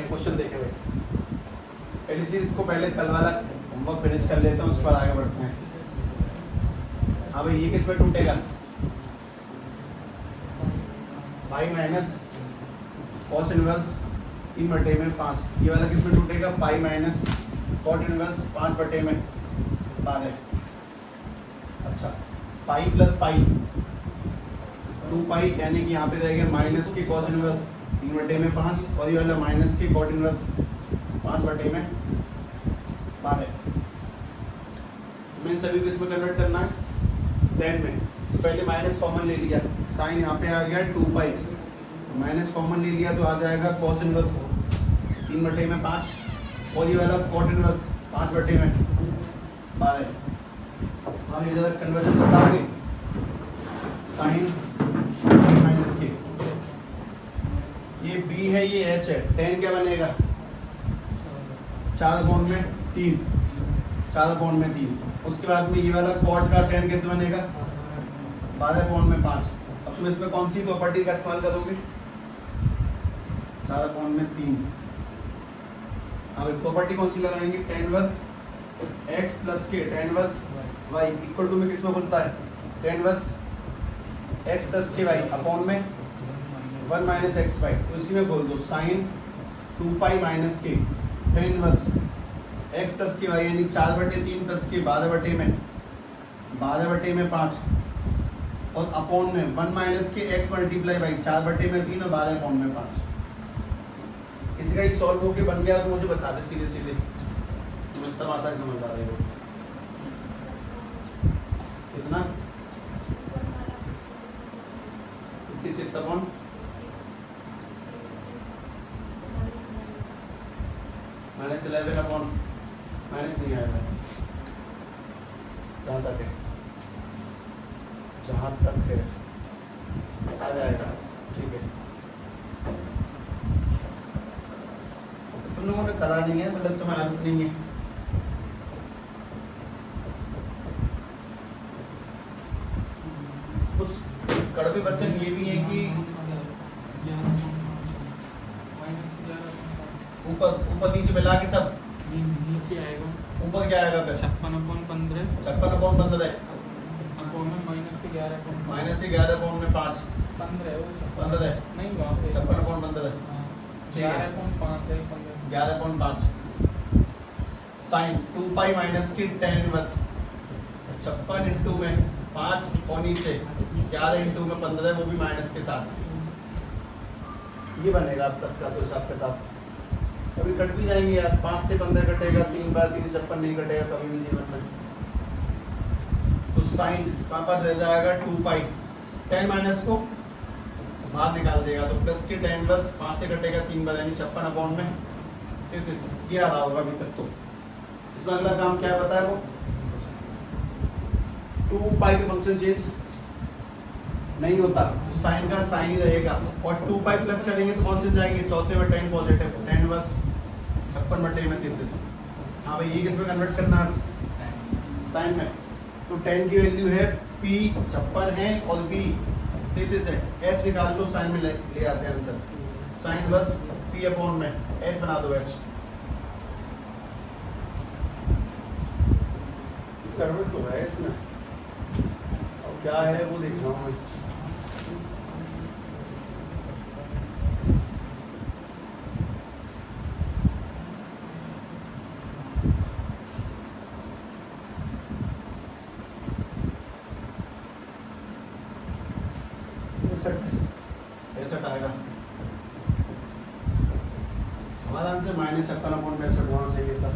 हैं, क्वेश्चन देखे हुए। पहली चीज इसको पहले कल वाला होमवर्क फिनिश कर लेते हैं, उसके बाद आगे बढ़ते हैं। हाँ भाई, ये किस में टूटेगा? Pi minus cos inverse 3/5। ये वाला किस में टूटेगा? पाई माइनस कॉट इनवर्स 5/में 12। अच्छा, पाई प्लस पाई 2 पाई, यानी कि यहाँ पे रहेगा माइनस के कॉस इनवर्स 3/5 और ये वाला माइनस के कॉट इनवर्स 5/12। तो इन सभी को इसमें कन्वर्ट करना है टेन में। तो पहले माइनस कॉमन ले लिया, साइन यहाँ पे आ गया 2 पाई, माइनस कॉमन ले लिया तो आ जाएगा कॉस इनवर्स 3/5 और ये वाला कॉट इनवर्स 5/12। हम ये ज़्यादा कन्वर्जन बताओगे, साइन माइनस के, ये b है ये h है, tan क्या बनेगा? 4/3, 4/3। उसके बाद में ये वाला कॉट का tan कैसे बनेगा? 12/5। अब तुम इसमें कौन सी प्रॉपर्टी का इस्तेमाल करोगे? 4/3। अब प्रॉपर्टी कौन सी लगाएंगे? tan इनवर्स x प्लस के tan inverse y equal to में किस में बोलता है? tan इनवर्स x प्लस के y अपॉन में 1 माइनस एक्स वाई। तो इसी में बोल दो साइन 2 पाई माइनस के tan इनवर्स x प्लस के वाई, यानी 4/3 प्लस के 12/5 और अपॉन में 1 माइनस के x मल्टीप्लाई बाई 4/3 और 12/5। इसी का ये सॉल्व होके बन गया तो मुझे बता दे सीधे सीधे, तुम इतना आता है समझ आ रहे हो कितना? 56 अपॉन -11 अपॉन माइनस नहीं आएगा, जहाँ तक है, जहाँ तक है आ जाएगा। ठीक है, तुम लोगों ने करा नहीं है, मतलब तुम्हें आदत नहीं है। कुछ कड़वे वचन ये भी है कि ऊपर नीचे मिला के सब नीचे आएगा। ऊपर क्या आएगा? 56/15 56/15 अपॉन में माइनस के 11/5 माइनस के 11/5 15 है वो 15 नहीं वहाँ पे 56/15 ठीक है 11/5 है 15 11/5 साइन 2 पाई माइनस की tan इनवर्स 56 इंटू में 5 और नीचे 11 इंटू में 15, वो भी माइनस के साथ। ये बनेगा अब तक का तो हिसाब किताब। कभी कट भी जाएंगे यार, 5 से 15 कटेगा, 3 बार 3 से 56 नहीं कटेगा कभी भी जीवन में। तो साइन पास रह जाएगा 2 पाई, tan माइनस को बाहर निकाल देगा तो प्लस के tan इनवर्स 5 से कटेगा 3 बार, यानी 56 अपॉन में 33। ये आ रहा होगा अभी तक। तो इसमें अगला काम क्या है पता है? वो 2 पाई के फंक्शन चेंज नहीं होता, तो साइन का साइन ही रहेगा और 2 पाई प्लस करेंगे तो कौन से जाएंगे? चौथे में tan पॉजिटिव, tan इनवर्स 56/33। हाँ भाई, ये किस में कन्वर्ट करना है? साइन में। तो tan की वैल्यू है p 56 है और b 33 है, s निकाल लो, साइन में ले आते हैं answer. Sine inverse p upon में s बना दो h। कन्वर्ट तो है इसमें, और क्या है वो देख रहा हूँ मैं। पैंसठ आएगा हमारा आंसर, -56/65 होना चाहिए था।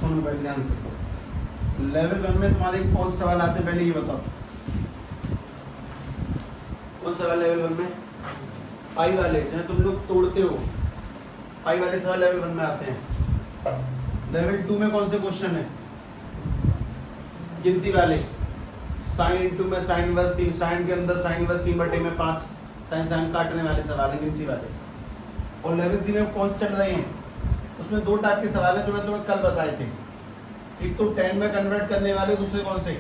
सुनो पहले ध्यान से, लेवल 1 में तुम्हारे कौन से सवाल आते हैं पहले ये बताओ। कौन सा सवाल लेवल 1 में? पाई वाले जिन्हें तुम लोग तोड़ते हो, पाई वाले सवाल लेवल 1 में आते हैं। लेवल 2 में कौन से क्वेश्चन है? गिनती वाले, साइन इंटू में साइन इनवर्स 3, साइन के अंदर साइन इनवर्स 3/5, साइन साइन काटने वाले सवाल है गिनती वाले। और लेवल 3 में कौन से चल रहे हैं? उसमें दो टाइप के सवाल है जो मैं तुम्हें कल बताए थे। एक तो 10 में कन्वर्ट करने वाले, दूसरे कौन से?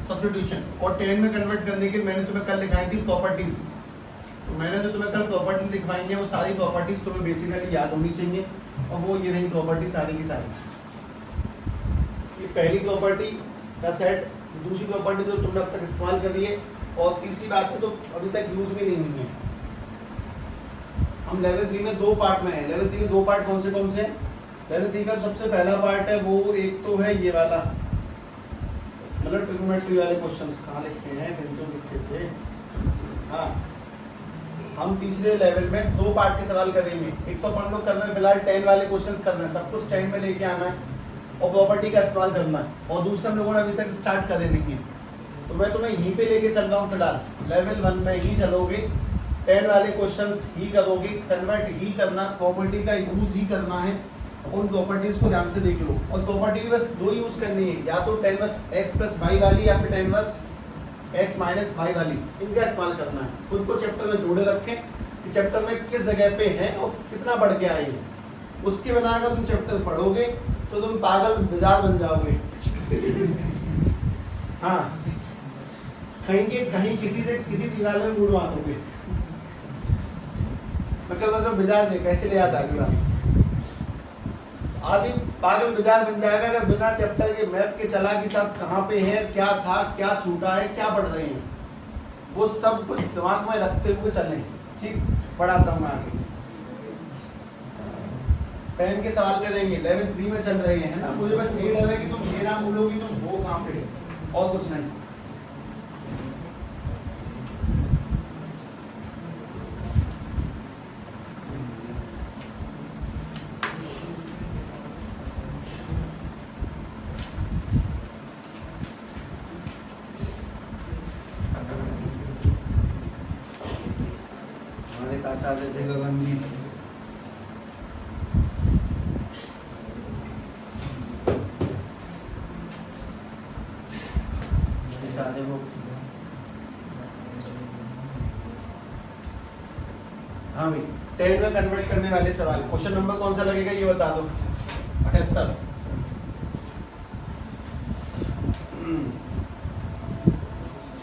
सब्स्टिट्यूशन। और 10 में कन्वर्ट करने के मैंने तुम्हें कल लिखाई थी प्रॉपर्टीज। तो मैंने जो तुम्हें कल प्रॉपर्टी लिखवाई है वो सारी प्रॉपर्टीज तुम्हें बेसिकली याद होनी चाहिए, और वो ये रही प्रॉपर्टी सारी की सारी। ये पहली प्रॉपर्टी का सेट, दूसरी प्रॉपर्टी जो तुमने अब तक इस्तेमाल कर दी है, और तीसरी बात तो अभी तक यूज भी नहीं हुई है। हम लेवल 3 में दो पार्ट में है। लेवल 3 के दो पार्ट कौन से हैं? लेवल 3 का सबसे पहला पार्ट है वो एक तो है ये वाला, मतलब ट्रिग्नोमेट्री वाले क्वेश्चंस। कहाँ लिखे हैं? कहीं तो लिखे थे। हाँ, हम तीसरे लेवल में दो पार्ट के सवाल करेंगे। एक तो अपन लोग करना है फिलहाल 10 वाले क्वेश्चंस करना है, सब कुछ 10 में लेके आना है और प्रॉपर्टी का इस्तेमाल करना है। और दूसरा हम लोगों ने अभी तक स्टार्ट करे नहीं है, तो मैं तुम्हें यहीं पे लेके चल रहा हूँ। फिलहाल लेवल 1 में ही चलोगे, 10 वाले क्वेश्चंस ही करोगे, कन्वर्ट ही करना, प्रॉपर्टी का यूज ही करना है। उन प्रॉपर्टीज को ध्यान से देख लो। और प्रॉपर्टी की बस दो यूज करनी है, या तो 10 बस x प्लस वाई वाली, या फिर 10 बस x माइनस वाई वाली। इनका इस्तेमाल करना है। खुद को चैप्टर में जोड़े रखें कि चैप्टर में किस जगह पे है और कितना बढ़ के आई है। उसके बिना अगर तुम चैप्टर पढ़ोगे तो तुम पागल बाजार बन जाओगे। हाँ, कहीं किसी से किसी दीवार में मुड़ मारोगे। मतलब बस बाजार दे कैसे ले आता अगली बार। आदमी पागल बाजार बन जाएगा अगर बिना चैप्टर के मैप के चला कि सब कहाँ पे है, क्या था, क्या छूटा है, क्या पढ़ रहे हैं, वो सब कुछ दिमाग में रखते हुए चलें। ठीक, पढ़ाता हूँ मैं आगे। 10 के सवाल करेंगे, लेवल 3 में चल रहे हैं ना। मुझे बस ये डर है कि तुम ये ना बोलोगी तुम वो कहाँ पे, और कुछ नहीं। चाहते थे गगन जी, चाहते वो। हाँ भाई, 10 में कन्वर्ट करने वाले सवाल। क्वेश्चन नंबर कौन सा लगेगा ये बता दो। 78।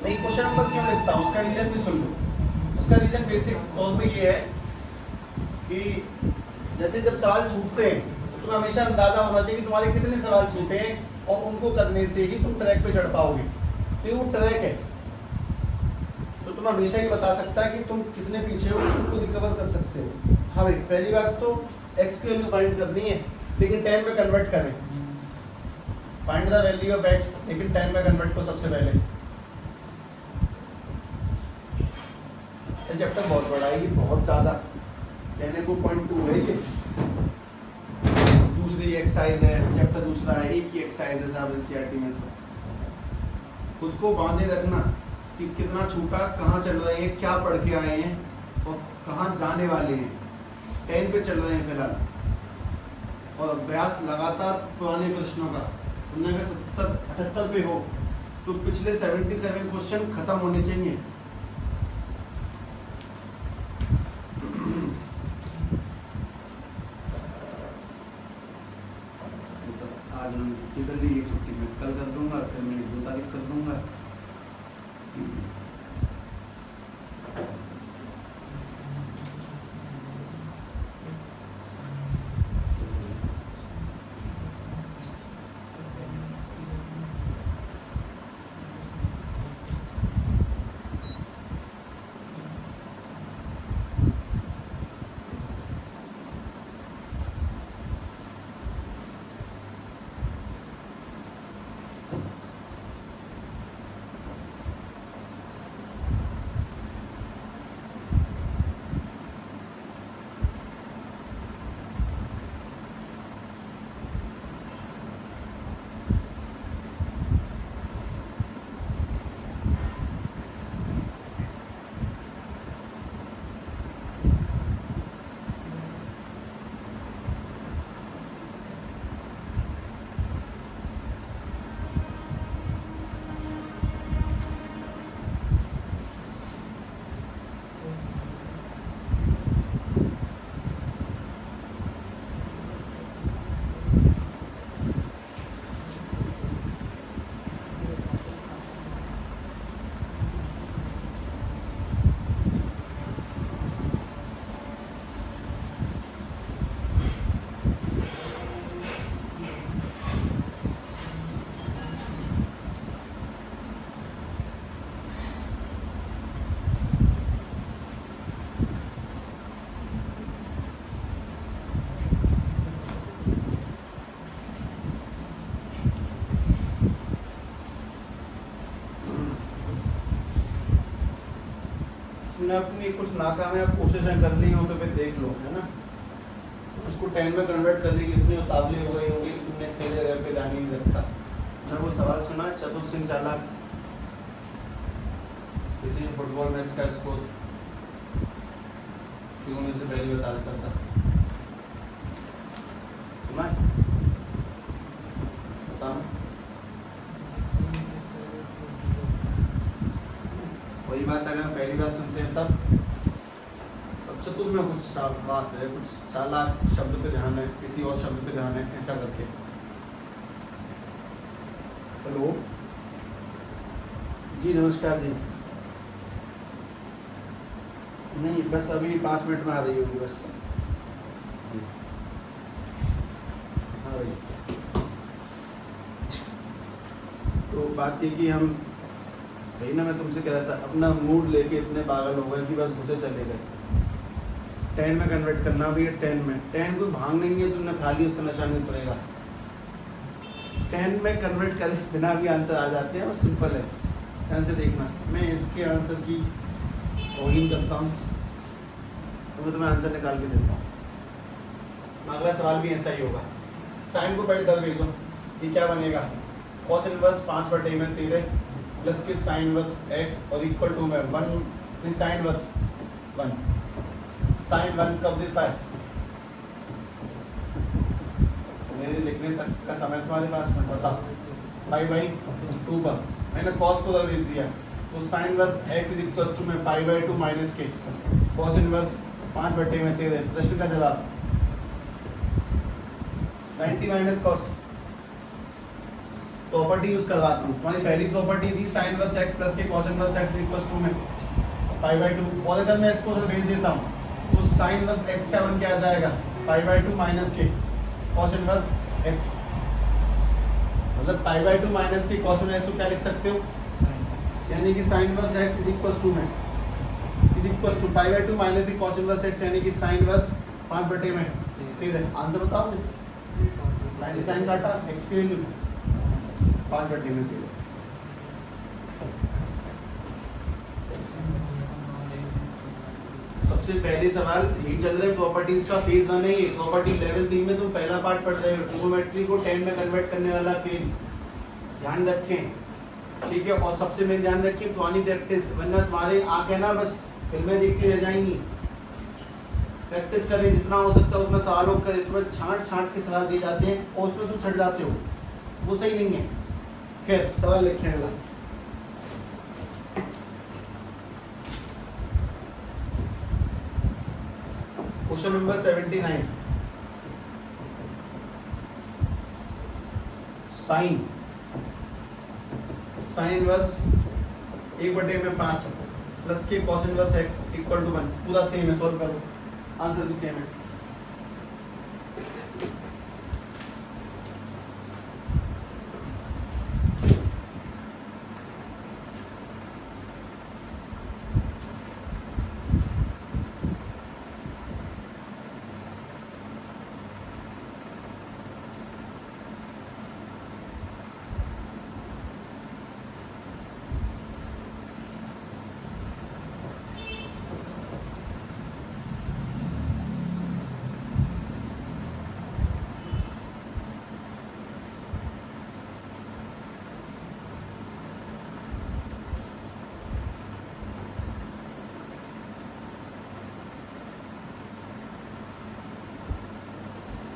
मैं क्वेश्चन नंबर क्यों लिखता हूँ उसका रीजन भी सुन लो। उसका रीजन बेसिक तौर पे ये है कि जैसे जब सवाल छूटते हैं तो तुम्हें हमेशा अंदाजा होना चाहिए कि तुम्हारे कितने सवाल छूटे हैं, और उनको करने से ही तुम ट्रैक पे चढ़ पाओगे। तो ये वो ट्रैक है, तो तुम हमेशा ये बता सकता है कि तुम कितने पीछे हो, उनको रिकवर कर सकते हो। हाँ भाई, पहली बात तो x की वैल्यू फाइंड करनी है, लेकिन 10 में कन्वर्ट करें। Find the value of x, लेकिन 10 में कन्वर्ट को सबसे पहले। चैप्टर बहुत बड़ा है, ये बहुत ज़्यादा कहने को 0.2 है। ये दूसरी एक्सरसाइज है, चैप्टर दूसरा है, एक ही एक्सरसाइज है साहब एनसीईआरटी में। तो खुद को बांधे रखना कि कितना छूटा, कहाँ चल रहे हैं, क्या पढ़ के आए हैं और कहाँ जाने वाले हैं। 10 पे चल रहे हैं फिलहाल, और अभ्यास लगातार पुराने प्रश्नों का। तुमने अगर 70-78 पे हो तो पिछले 77 क्वेश्चन खत्म होने चाहिए। आज उन्होंने छुट्टी कर ली, एक छुट्टी मैं कल कर दूंगा, फिर मैं 2 तारीख कर दूंगा। तुमने अपनी कुछ नाकामयाब कोशिशें कर ली हो तो फिर देख लो, है ना। उसको 10 में कन्वर्ट करने की इतनी उतावली हो गई होगी कि तुमने सीधे जगह पे ध्यान ही नहीं रखा। मैंने वो सवाल सुना, चतुर सिंह चालाक किसी फुटबॉल मैच का स्कोर शुरू होने से पहले बता देता था, सुना है? बताओ। वही बात अगर पहली बार सुनते हैं तब चतुर में कुछ बात है, कुछ चालाक शब्द पे ध्यान है, किसी और शब्द पे ध्यान है, ऐसा करके। हेलो जी, नमस्कार जी। नहीं, बस अभी 5 मिनट में आ रही होगी बस जी। हाँ भाई, तो बात ये कि हम भाई ना, मैं तुमसे कह रहा था, अपना मूड लेके इतने पागल हो गए कि बस घुसे चले गए। 10 में कन्वर्ट करना भी है, 10 में 10 को भाग नहीं है, तुमने खा ली, उसका नशा नहीं उतरेगा। 10 में कन्वर्ट करे बिना भी आंसर आ जाते हैं, और सिंपल है। ध्यान से देखना, मैं इसके आंसर की तौहीन करता हूँ तो मैं तुम्हें आंसर निकाल के देता हूँ। अगला सवाल भी ऐसा ही होगा। साइन को पहले 10 भेजो, ये क्या बनेगा? कॉस इनवर्स 5/13 प्लस के साइन इनवर्स x और इक्वल टू में 1 साइन इनवर्स 1। साइन 1 कब देता है? मेरे लिखने तक का समय तुम्हारे पास में, बताओ। 5/2 पर मैंने कॉस को 10 भेज दिया, तो sine inverse x is equal to में 5/2 माइनस के कॉस इनवर्स 5/13। प्रश्न का जवाब 90 माइनस कॉस। प्रॉपर्टी यूज करवाता हूँ, तुम्हारी पहली प्रॉपर्टी थी साइन इनवर्स x प्लस के cos inverse x equal to में 5/2, और अगर मैं इसको उधर भेज देता हूँ तो साइन इनवर्स x का वन क्या आ जाएगा? 5/2 माइनस के कॉस इनवर्स x, मतलब 5/2 माइनस के कॉस इनवर्स x को क्या लिख सकते हो? यानी कि sine inverse x is equal to में इज इक्वल टू 5/2 माइनस के कॉस इनवर्स x, यानी कि साइन इनवर्स 5/में। ठीक है, आंसर बताओ। साइन से साइन काटा, x की वैल्यू 5/में थी। सबसे पहले सवाल यही चल रहा है, प्रॉपर्टीज का फेज 1 है ये। प्रॉपर्टी लेवल 3 में तुम पहला पार्ट पढ़ रहे हो, ट्रिग्नोमेट्री को 10 में कन्वर्ट करने वाला खेल, ध्यान रखें। ठीक है, और सबसे मेन ध्यान रखें पुरानी प्रैक्टिस, वरना तुम्हारे आंखें ना बस फिल्में देखती रह जाएंगी। प्रैक्टिस करें जितना हो सकता है उतना, सवालों करें। तुम्हें छांट के सवाल दिए जाते हैं और उसमें तुम छट जाते हो, वो सही नहीं है। खैर, सवाल लिखें अगला। Question number 79। Sine inverse 1/5 plus के cos inverse x equal to 1, पूरा सेम है, सॉल्व करो, आंसर भी सेम है।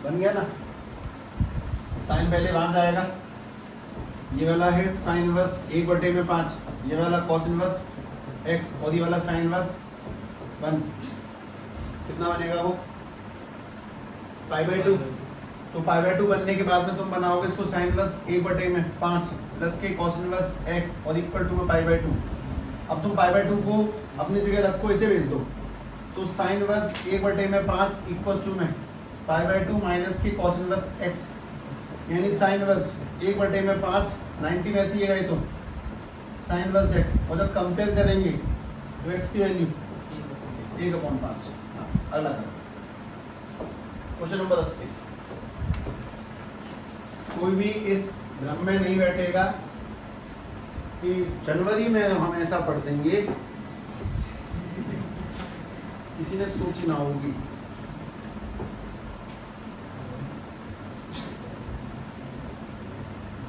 बन गया ना? साइन पहले वहां जाएगा, ये वाला है साइन इनवर्स 1/5, ये वाला कॉस इनवर्स x, और ये वाला साइन इनवर्स 1। कितना बनेगा वो? 5/2। तो 5/2 बनने के बाद में तुम बनाओगे इसको साइन इनवर्स 1/5 प्लस के कॉस इनवर्स x और इक्वल टू में 5/2। अब तुम 5/2 को अपनी जगह रखो, इसे भेज दो, तो साइन इनवर्स 1/5 इक्वल टू में 5/2 माइनस की कॉस इनवर्स x, यानी साइन इनवर्स 1/5 90 में ऐसे ही गए तो साइन इनवर्स x, और जब कंपेयर करेंगे तो x की वैल्यू 1/5। अगला क्वेश्चन नंबर 80। कोई भी इस भ्रम में नहीं बैठेगा कि जनवरी में हम ऐसा पढ़ देंगे किसी ने सोची ना होगी।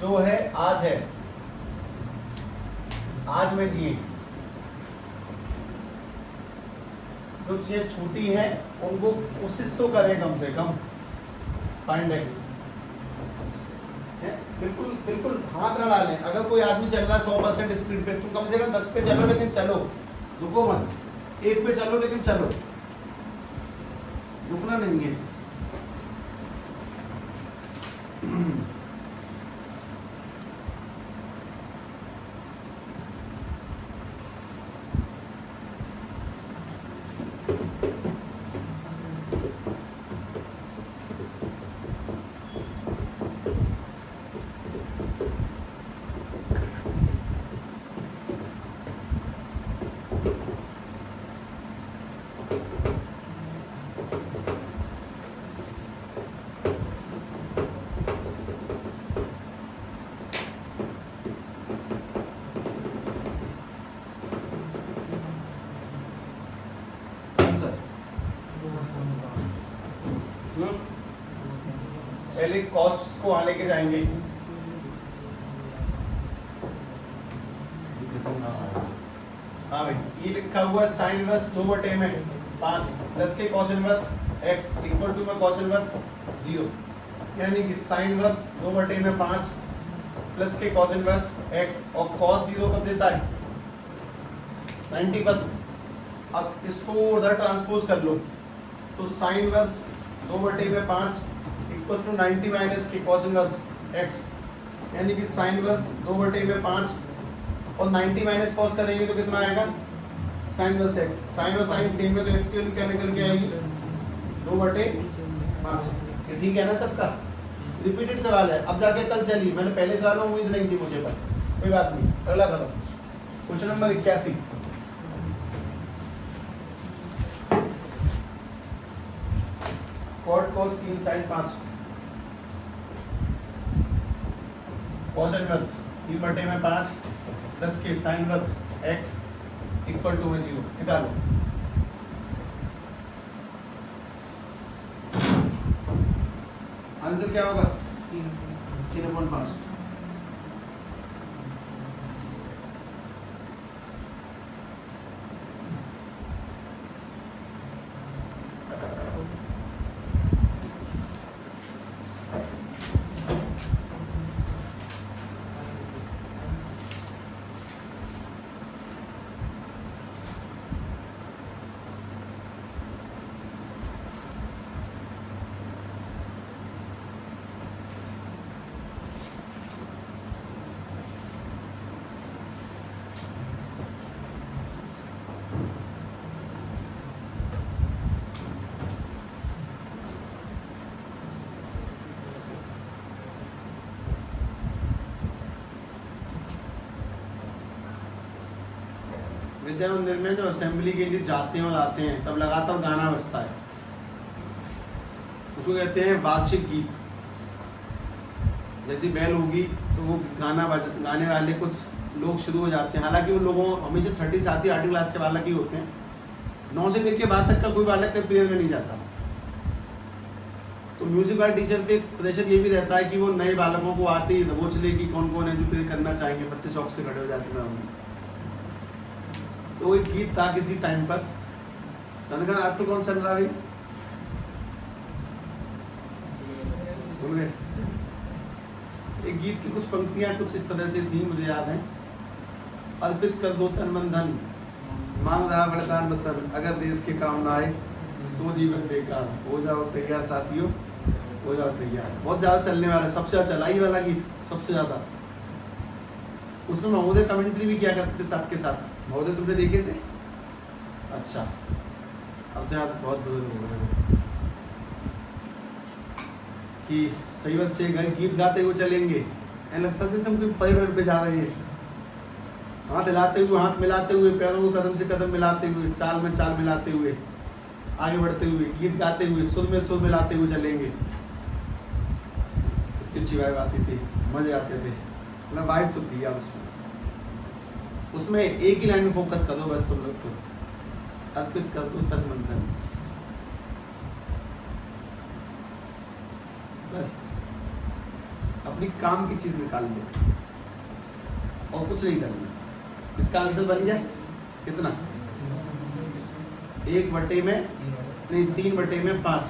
जो है आज है, आज में जिए। जो चीजें छूटी है उनको कोशिश तो करें कम से कम फाइंड एक्स। बिल्कुल बिल्कुल हाथ ना डालें। अगर कोई आदमी चल रहा है 100% स्पीड पे, तुम कम से कम 10 पे चलो, लेकिन चलो, रुको मत। 1 पे चलो लेकिन चलो, रुकना नहीं है। पहले कॉस को वहां लेके जाएंगे। हाँ भाई, ये लिखा हुआ है साइन इनवर्स 2/a में 5 प्लस के cos inverse x equal to में कॉस इनवर्स 0, यानी कि साइन इनवर्स 2/a में 5 प्लस के कॉस इनवर्स x, और कॉस 0 कब देता है 90 पर। अब इसको उधर ट्रांसपोज कर लो, तो साइन इनवर्स 2/a में 5 इक्वल टू 90 माइनस के कॉस इनवर्स x, यानी कि साइन इनवर्स 2/a में 5 और 90 माइनस कॉस करेंगे तो कितना आएगा साइन इनवर्स x। साइन और साइन सेम है तो x की वैल्यू क्या निकल के आएगी 2/5। ये ठीक है ना सबका? रिपीटेड सवाल है, अब जाके कल चली। मैंने पहले सवाल में उम्मीद नहीं थी मुझे, पर कोई बात नहीं, अगला करो। Question number 81, cot cos 3 sine 5 cos inverse 3/a में 5 प्लस के sine inverse x equal to 0 निकालो। आंसर क्या होगा 3/5। विद्या मंदिर में जो असेंबली के लिए जाते हैं और आते हैं तब लगातार गाना बजता है, उसको कहते हैं वार्षिक गीत। जैसी बैल होगी तो वो गाने वाले कुछ लोग शुरू हो जाते हैं। हालांकि उन लोगों हमेशा 6ठी 7ठी 8ठी क्लास के बालक ही होते हैं, 9 से लेकर बाद तक का कोई बालक के पीरियड में नहीं जाता। तो म्यूजिक वाले टीचर पे प्रेशर ये भी रहता है कि वो नए बालकों को आते ही दबोच ले कि कौन कौन है जो प्ले करना चाहेंगे। बच्चे शौक से खड़े हो जाते हैं। तो एक गीत था किसी टाइम पर, सनका आजकल कौन चल रहा है? एक गीत की कुछ पंक्तियां कुछ इस तरह से थी, मुझे याद है। अर्पित कर दो तन मन धन, मांग रहा वरदान वतन, अगर देश के काम ना आए तो जीवन बेकार। हो जाओ तैयार साथियों, हो जाओ तैयार। बहुत ज्यादा चलने वाला, सबसे ज्यादा चलाई वाला गीत, सबसे ज्यादा। उसमें महोदय कमेंट्री भी किया करते साथ के साथ। महोदय तुमने देखे थे? अच्छा, अब तो यार बहुत बुजुर्ग हो गए कि सही बच्चे घर गीत गाते हुए चलेंगे, ऐसा लगता है जैसे हम कोई परेड पे जा रहे हैं। हाथ हिलाते हुए, हाथ मिलाते हुए, पैरों को कदम से कदम मिलाते हुए, चाल में चाल मिलाते हुए आगे बढ़ते हुए, गीत गाते हुए, सुर में सुर मिलाते हुए चलेंगे। कितनी अच्छी वाइब आती थी, मजे आते थे। मतलब वाइब तो थी यार उसमें। उसमें एक ही लाइन में फोकस करो बस तुम लोग। तो अर्पित कर दो तन मन धन। बस अपनी काम की चीज निकाल लो और कुछ नहीं करना। इसका आंसर बन गया कितना? 1/में नहीं 3/5।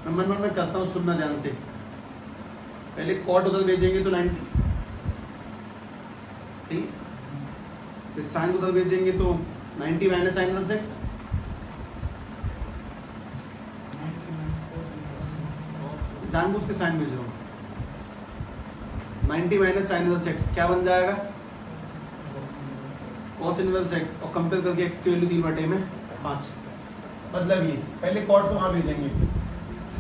मैं मन में करता हूँ, सुनना ध्यान से। पहले कॉट उधर भेजेंगे तो 90, ठीक। फिर साइन उधर भेजेंगे तो 90 माइनस साइन 1/6। जानबूझ के साइन भेज रहा हूँ। 90 माइनस साइन 1/6 क्या बन जाएगा? cos इनवर्स x, और कंपेयर करके x की वैल्यू 3/5। मतलब ये पहले कॉट तो वहाँ भेजेंगे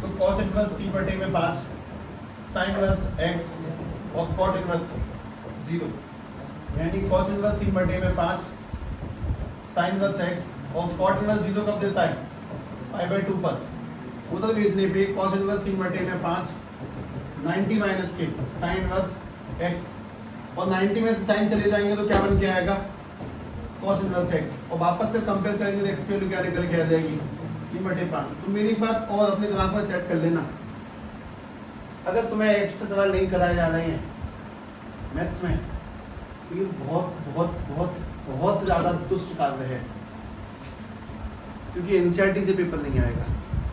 तो cos inverse 3/5 sign inverse x और कॉट इनवर्स 0, यानी cos inverse 3/5 sign inverse x और कॉट इनवर्स 0 कब देता है? π/2 पर। उधर भेजने पे cos इनवर्स 3/5 90 माइनस के साइन इनवर्स x, और 90 में से साइन चले जाएंगे तो क्या बन के आएगा? cos इनवर्स x, और वापस से कंपेयर करेंगे तो x की वैल्यू क्या निकल के आ जाएगी? 3/5। तो मेरी बात और अपने दिमाग में सेट कर लेना। अगर तुम्हें एक्स्ट्रा सवाल नहीं कराए जा रहे हैं मैथ्स में तो ये बहुत बहुत बहुत बहुत ज़्यादा दुष्ट कार्य है, क्योंकि एनसीईआरटी से पेपर नहीं आएगा,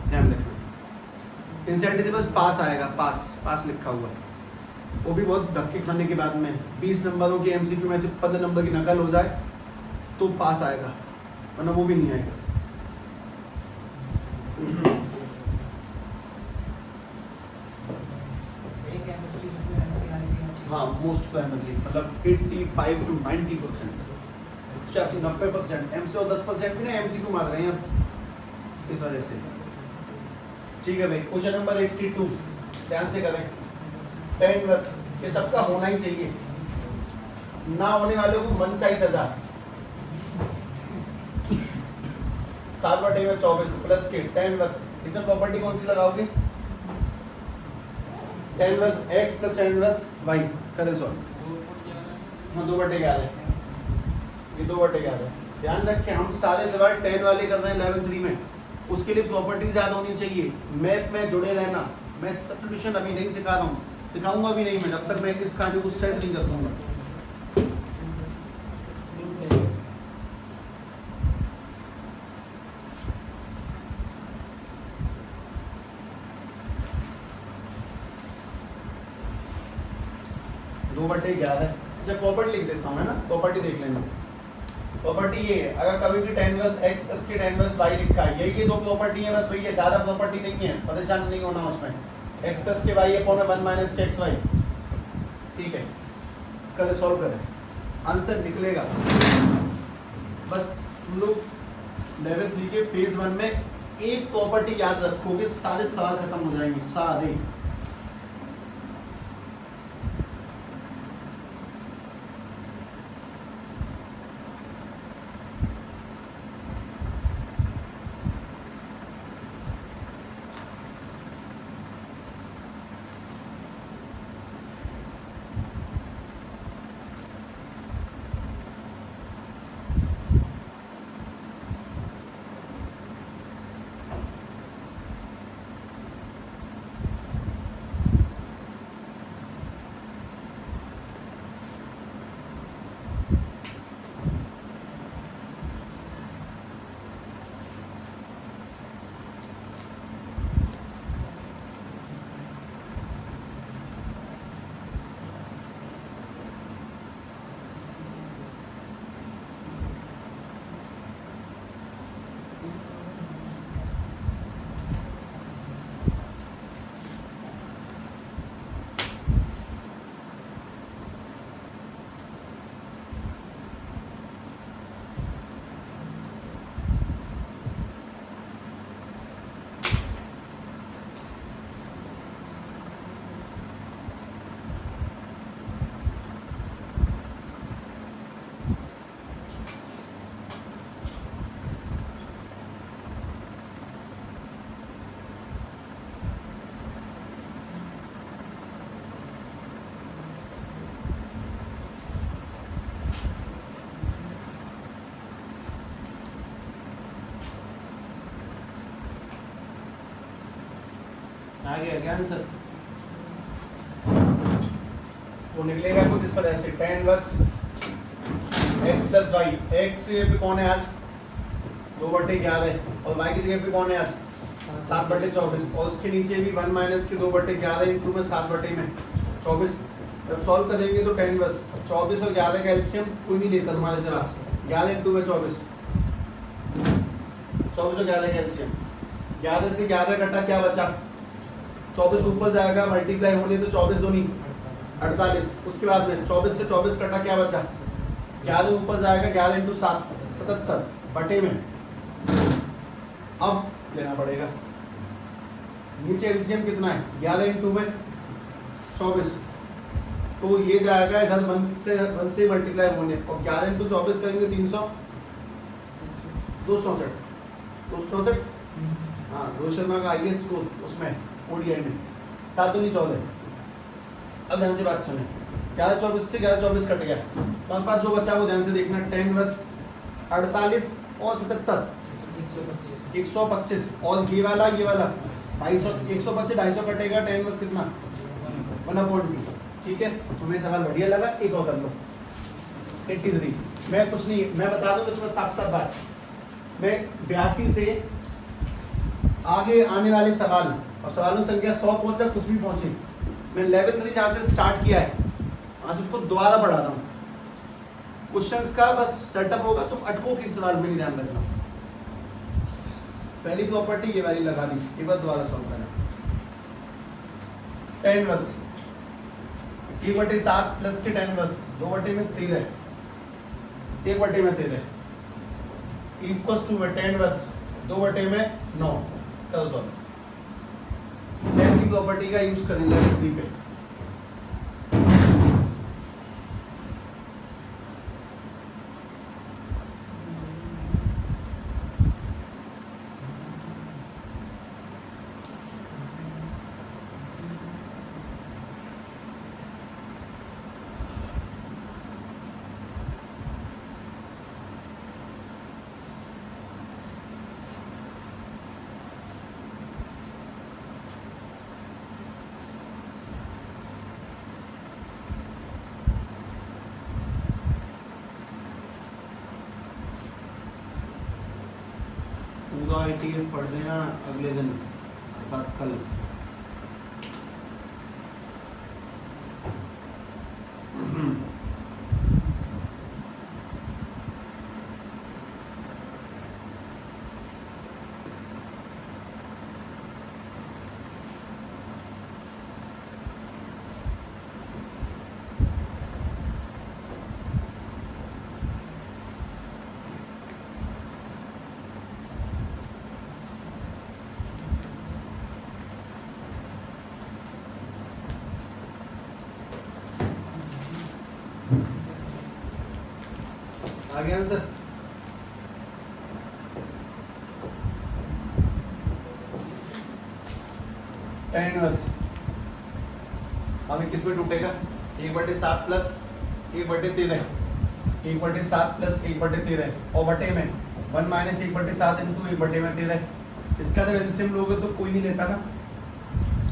ध्यान रखना। एनसीईआरटी से बस पास आएगा, पास लिखा हुआ, वो भी बहुत धक्के खाने के बाद में। 20 नंबरों की एमसीक्यू में से 15 नंबर की नकल हो जाए तो पास आएगा, वरना वो भी नहीं आएगा। हाँ, मोस्ट प्राइमरली मतलब 85 to 90%, 85-90% एमसी और 10% भी ना एमसीक्यू मार रहे हैं अब इस वजह से। ठीक है भाई, क्वेश्चन नंबर 82 ध्यान से करें। tan इनवर्स ये सबका होना ही चाहिए, ना होने वाले को मन चाहिए सजा। 7/24 प्लस के tan इनवर्स, इसमें प्रॉपर्टी कौन सी लगाओगे? tan inverse x plus tan inverse y करें सॉल्व। हाँ 2/11 ये 2/11। ध्यान रखें हम सारे सवाल 10 वाले कर रहे हैं लेवल 3 में, उसके लिए प्रॉपर्टीज याद होनी चाहिए। मैथ में जुड़े रहना। मैं सब्स्टिट्यूशन अभी नहीं सिखा रहा हूँ, सिखाऊंगा भी नहीं मैं जब तक मैं इस कहानी को सेट नहीं कर दूंगा। दो बटे 11। अच्छा प्रॉपर्टी लिख देता हूँ, है ना, प्रॉपर्टी देख लेना। प्रॉपर्टी ये है, अगर कभी भी tan इनवर्स x प्लस के tan इनवर्स y लिखा है, यही दो प्रॉपर्टी है बस भैया, ज़्यादा प्रॉपर्टी नहीं है, परेशान नहीं होना उसमें। x प्लस के y अपॉन 1 माइनस के xy, ठीक है। करें सॉल्व करें, आंसर निकलेगा। बस तुम लोग लेवल 3 के फेज 1 में एक प्रॉपर्टी याद रखोगे, सारे सवाल खत्म हो जाएंगे सारे। आ गया क्या आंसर? वो निकलेगा कुछ इस तरह से, tan inverse x plus y. x की जगह पे कौन है आज? 2/11 है, और y की जगह पे कौन है आज? 7/24, और उसके नीचे भी 1 माइनस के 2/11 इंटू में 7/24। जब सॉल्व करेंगे तो tan इनवर्स 24 और 11 का एलसीएम कोई नहीं लेता तुम्हारे सवाल। 11 इंटू में 24, 24 और 11 का एलसीएम। 11 से 11 घटा क्या बचा? 24 ऊपर जाएगा, मल्टीप्लाई होने तो 24 दूनी 48। उसके बाद में 24 से 24 कटा क्या बचा? 11 ऊपर जाएगा, 11 इंटू 7 77 बटे में। अब लेना पड़ेगा नीचे एलसीएम कितना है? 11 इंटू में 24, तो ये जाएगा इधर 1 से मल्टीप्लाई होने, और 11 इंटू 24 करेंगे 300 264। हाँ, रोहित शर्मा का आईएएस स्कोर उसमें ओडीआई में 7 दूनी 14। अब ध्यान से बात सुने, 11/24 से 11/24 कट गया, तो पास जो बचा वो ध्यान से देखना। tan इनवर्स 48 और 77 125, और ये वाला 250, 125 250 कटेगा, tan इनवर्स कितना? 1/2। ठीक है, तुम्हें सवाल बढ़िया लगा? एक और कर लो। 83, मैं कुछ नहीं, मैं बता दूंगा तुम्हें साफ साफ बात। मैं 82 से आगे आने वाले सवाल, और सवालों की संख्या 100 पहुंचा कुछ भी पहुंचे, मैं लेवल 3 जहाँ से स्टार्ट किया है आज उसको दोबारा पढ़ा रहा हूँ। क्वेश्चंस का बस सेटअप होगा, तुम अटको किस सवाल में नहीं ध्यान रखना। पहली प्रॉपर्टी ये वाली लगा दी, एक बार दोबारा सॉल्व करें। tan इनवर्स 1/7 प्लस के tan inverse 2/13, 1/13 equals to tan inverse 2/9। करो सॉल्व। tan की प्रॉपर्टी का यूज करेंगे लेवल 3 पे। पूरा 18 पढ़ देना अगले दिन अर्थात कल। आगे आंसर tan इनवर्स हमें किस में टूटेगा? 1/7 प्लस 1/13, 1/7 प्लस 1/13, और बटे में 1 माइनस 1/7 इंटू 1/13। इसका जब एलसीएम लोगे तो कोई नहीं लेता ना।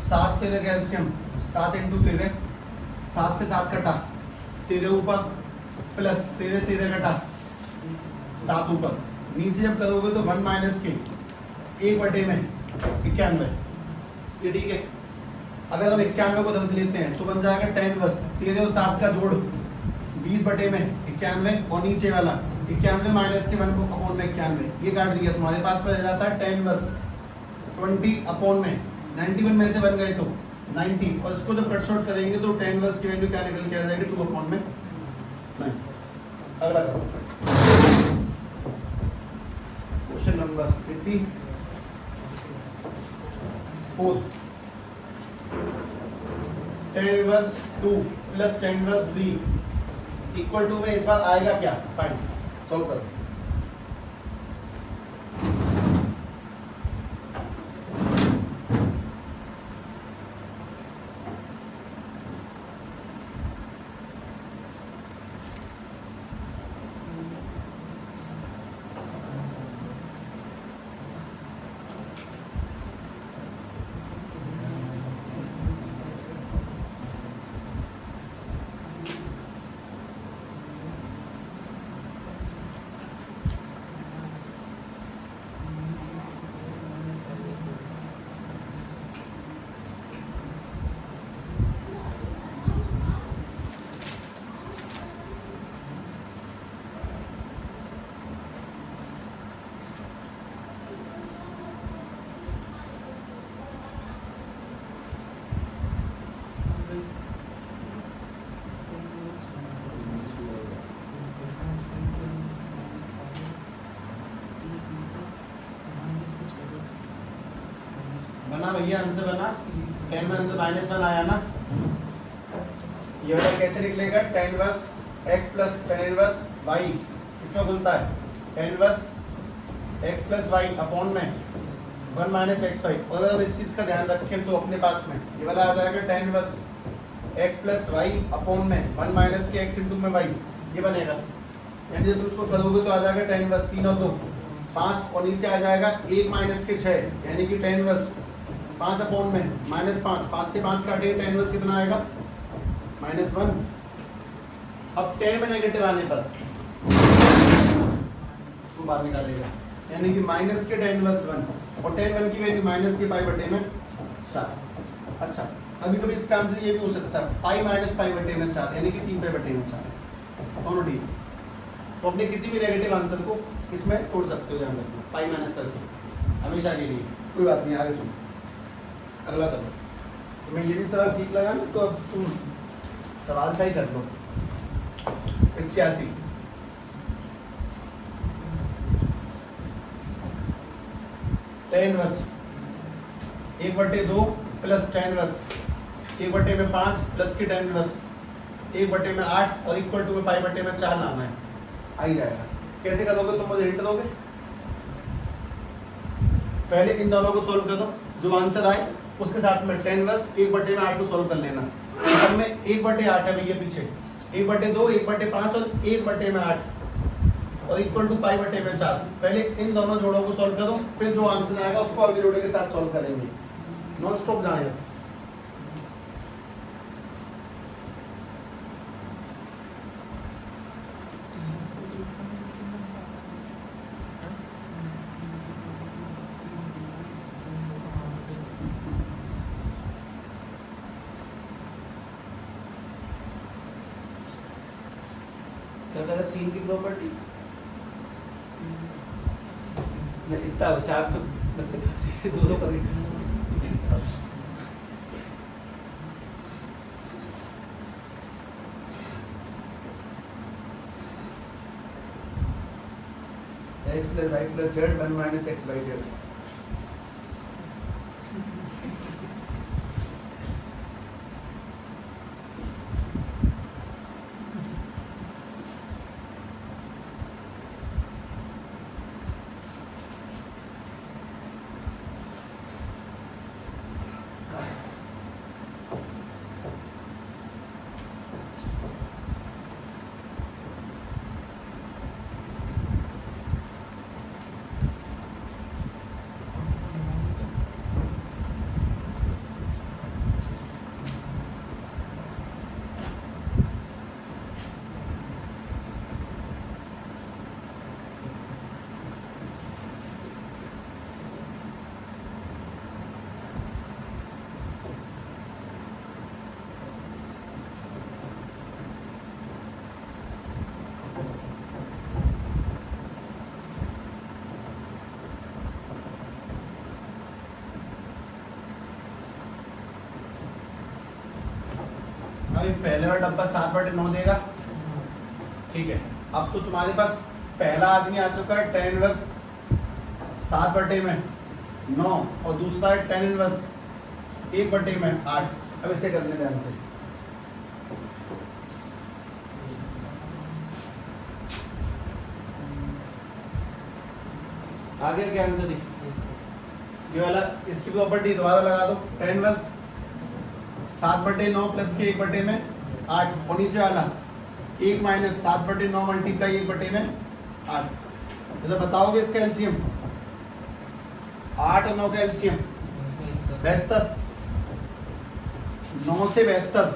7 13 का एलसीएम 7 इंटू 13, 7 से 7 कटा, 13 ऊपर प्लस 13 13 कटा 7 ऊपर, नीचे जब करोगे तो 1 माइनस के 1/91, ये ठीक है। अगर हम 91 को रख लेते हैं तो बन जाएगा tan इनवर्स 13 और 7 का जोड़ 20/91, और नीचे वाला 91 माइनस के 1/91, ये काट दिया, तुम्हारे पास पर रह जाता है tan इनवर्स 20/में 91 में से बन गए तो 90, और इसको जब कट शॉर्ट करेंगे तो tan इनवर्स की वैल्यू क्या निकल के आ जाएगी? 2/9। अगला करो question number 84। tan inverse 2 plus tan inverse 3 equal to में इस बार आएगा क्या? फाइंड, सॉल्व करो। बना भैया, आंसर बना। टेन में माइनस वन आया ना, ये वाला कैसे निकलेगा? Tan inverse x plus tan inverse y, इसमें खुलता है tan inverse x plus y upon में वन माइनस एक्स वाई। और अगर इस चीज़ का ध्यान रखें तो अपने पास में ये वाला आ जाएगा tan inverse x plus y upon में वन माइनस के एक्स इंटू में वाई, ये बनेगा। यानी जब तुम इसको करोगे तो आ जाएगा टेन इनवर्स 3 और 2 5, और नीचे आ जाएगा 1 माइनस के 6, यानी कि टेन इनवर्स 5 अपॉन में माइनस 5, 5 से 5 काटेंगे टेन इनवर्स कितना आएगा? -1। अब 10 में नेगेटिव आने पर तो बाहर निकालेगा, यानी कि माइनस के टेन इनवर्स 1 और टेन 1 की वैल्यू माइनस के पाई बटे में 4। अच्छा, कभी कभी इसका आंसर ये भी हो सकता है पाई माइनस पाई बटे में 4, यानी कि 3 पाई बटे में 4 दोनों ठीक। तो अपने किसी भी नेगेटिव आंसर को इसमें तोड़ सकते हो, ध्यान रखना पाई माइनस करके हमेशा के लिए। कोई बात नहीं, आगे सुनो, अगला करो। तो मैं ये भी सवाल ठीक लगा ना, तो अब तुम सवाल सही कर लो। 86 tan inverse 1/2 plus tan inverse 1/5 plus की टेन इनवर्स 1/8 और इक्वल टू में पाई बटे में 4 लाना है, आ ही जाएगा। कैसे करोगे तुम? मुझे हिंट दोगे? पहले इन दोनों को सोल्व कर दो, जो आंसर आए उसके साथ में टेन इनवर्स 1/8 को सोल्व कर लेना। सब में 1/8 है भैया, पीछे 1/2 1/5 और 1/8 और इक्वल टू पाई बटे में 4। पहले इन दोनों जोड़ों को सोल्व करो, फिर जो आंसर आएगा उसको अगले जोड़े के साथ सोल्व करेंगे, नॉन स्टॉप जाएगा। क्या कहता है 3 की प्रॉपर्टी? इतना होशियार तो दो कर x plus y plus z 1 minus x by z. अभी पहले वाला डब्बा 7/9 देगा, ठीक है। अब तो तुम्हारे पास पहला आदमी आ चुका है टेन इनवर्स 7/9 और दूसरा है टेन इनवर्स 1/8। अब इसे करने ध्यान से। आगे क्या आंसर दी? ये वाला, इसकी प्रॉपर्टी दोबारा लगा दो। टेन इनवर्स 7/9 प्लस के 1/8 और नीचे वाला 1 माइनस 7/9 मल्टीप्लाई 1/8। तो बताओगे इसका एलसीएम? 8 और 9 का एलसीएम 72, 9 से 72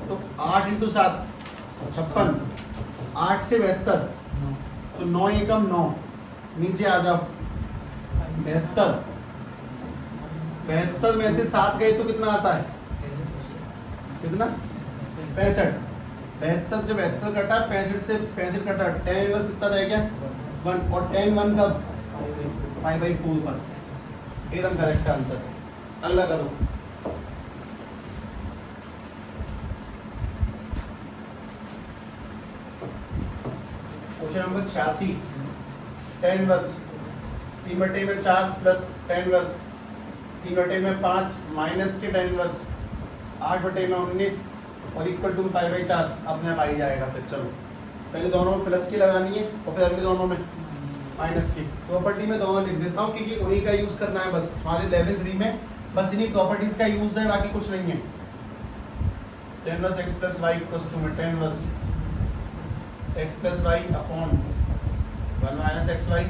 तो 8 इंटू 7 56, 8 से 72 तो 9 एकम 9, नीचे आ जाओ 72, 72 में से 7 गए तो कितना आता है? कितना? 65, 72 से 72 कटा, 65 से 65 कटा, टेन इनवर्स कितना रह गया? 1 और टेन 1 कब? 5/4 पर। एकदम करेक्ट आंसर। अगला करो। Question number 86 tan inverse 3/4 plus tan inverse 3/5 minus के 10 इनवर्स 8/19 और इक्वल टू 5/4 अपने आप आ ही जाएगा। फिर चलो पहले दोनों में प्लस की लगानी है और फिर अगले दोनों में माइनस की। प्रॉपर्टी में दोनों लिख देता हूँ क्योंकि उन्हीं का यूज़ करना है बस हमारे लेवल 3 में, बस इन्हीं प्रॉपर्टीज का यूज़ है, बाकी कुछ नहीं है। 10 inverse x plus y equals to में 10 inverse x plus y upon 1 minus x y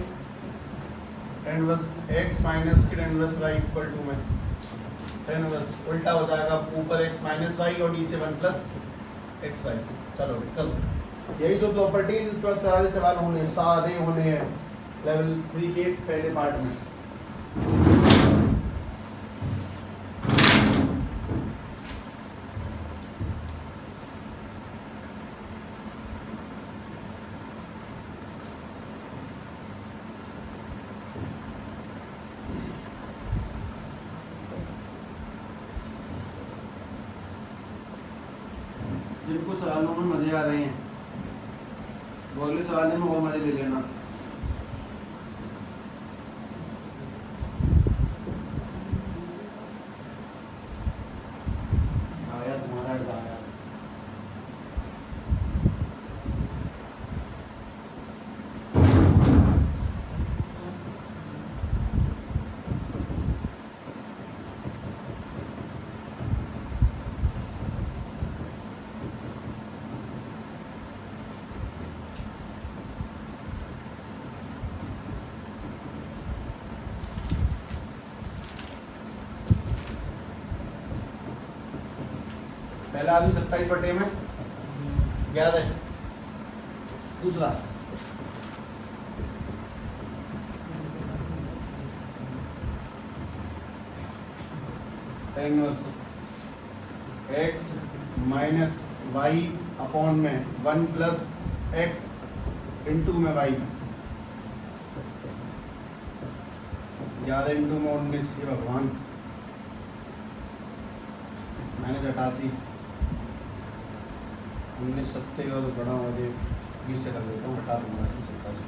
10 inverse x minus की 10 वर्स y इक्वल टू में 10 वर्स उल्टा हो जाएगा, ऊपर x माइनस वाई और नीचे 1 प्लस एक्स वाई। चलो कल यही जो प्रॉपर्टी है जिस पर सारे सवाल सादे होने हैं लेवल 3 के पहले पार्ट में। जिनको सवालों में मजे आ रहे हैं वो अगले सवाल में और मजे ले लेना। आया तुम्हारा आया। पहला आदमी 27 में ज्ञात है। दूसरा inverse x minus y upon में 1 प्लस एक्स इंटू में y ज्यादा इंटू में 19 ये भगवान -88 1970 का तो बड़ा मुझे 20 से कर देता हूँ, हटा दूंगा इसमें 27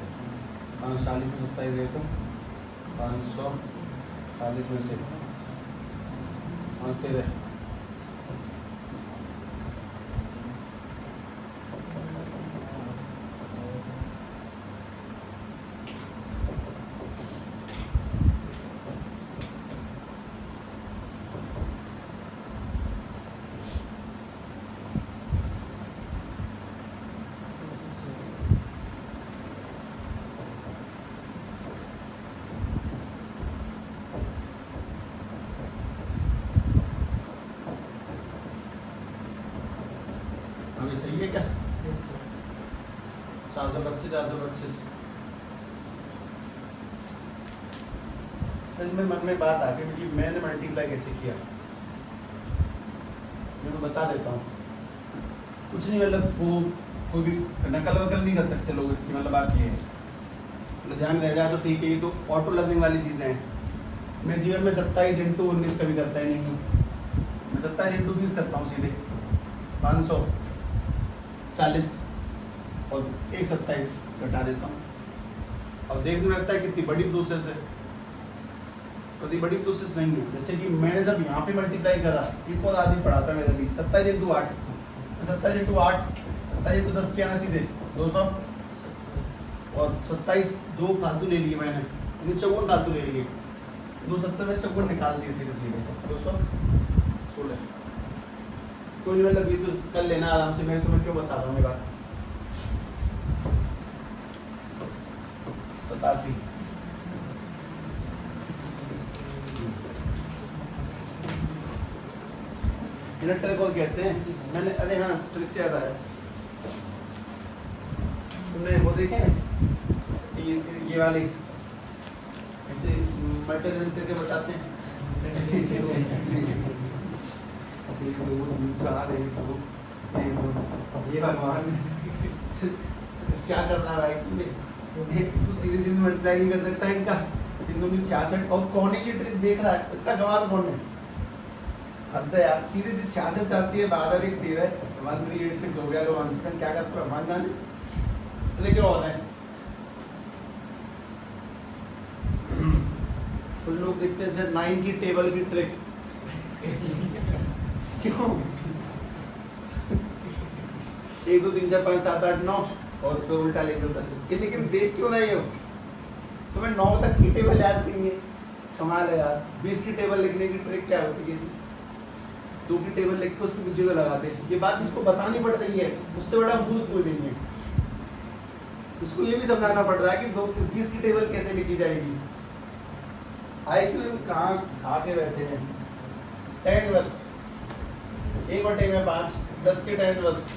540 में 27 देता हूँ 540 में से 5 13 अभी सही है क्या? 425 इसमें मन में बात आ गई कि मैंने मल्टीप्लाई कैसे किया, मैं तो बता देता हूँ। कुछ नहीं, मतलब वो कोई भी नकल वकल नहीं कर सकते लोग इसकी, मतलब बात ये है, मतलब ध्यान रह जाए तो ठीक है। ये तो ऑटो लर्निंग वाली चीज़ें हैं। मैं जीवन में 27 इंटू 19 कभी करता ही नहीं हूँ, मैं 27 इंटू 20 करता हूँ सीधे 540 और 127 घटा देता हूँ। अब देखने में लगता है कितनी बड़ी प्रोसेस है, तो बड़ी प्रोसेस नहीं है। जैसे कि मैंने जब यहाँ पे मल्टीप्लाई करा, एक और आदमी पढ़ा था मेरा भी 27 इंटू 8, 27 इंटू 8 27 इंटू 10 क्या ना सीधे 200 और 27 2 फालतू ले लिए मैंने, 54 फालतू ले लिए, 270 में 54 निकाल दिए सीधे सीधे 216। कोई मतलब ये तो कर लेना आराम से, मैं तुम्हें क्यों बता रहा हूँ ये बात। 87 मिनट को कहते हैं। मैंने अरे हाँ ट्रिक से याद आया, तुमने वो देखे ये वाली ऐसे मल्टीपल करके बताते हैं ये भगवान क्या करना है भाई तुम्हें, तू सीधे सीधे मल्टीप्लाई नहीं कर सकता इनका। 3×66 और कौन है ये ट्रिक देख रहा है, इतना कमाल कौन है? अब यार सीधे सीधे 66 आती है, 12 एक 13 1386 हो गया। लो आंसर क्या करते हैं भगवान जाने, तो क्यों होता है। कुछ लोग देखते हैं 9 की टेबल की ट्रिक क्यों 1 2 3 4 5 7 8 9 और पे उल्टा लिख दो। लेकिन देख क्यों नहीं हो? तुम्हें 9 तक की टेबल याद नहीं है, कमाल है यार। 20 की टेबल लिखने की ट्रिक क्या होती है? 2 की टेबल लिख के उसके पीछे तो लगाते हैं। ये बात इसको बतानी पड़ रही है, उससे बड़ा भूल कोई नहीं है। उसको ये भी समझाना पड़ रहा है कि 20 की टेबल कैसे लिखी जाएगी। आई क्यों कहाँ खा के बैठे हैं। 10 वर्स 1/5 प्लस के 10 वर्स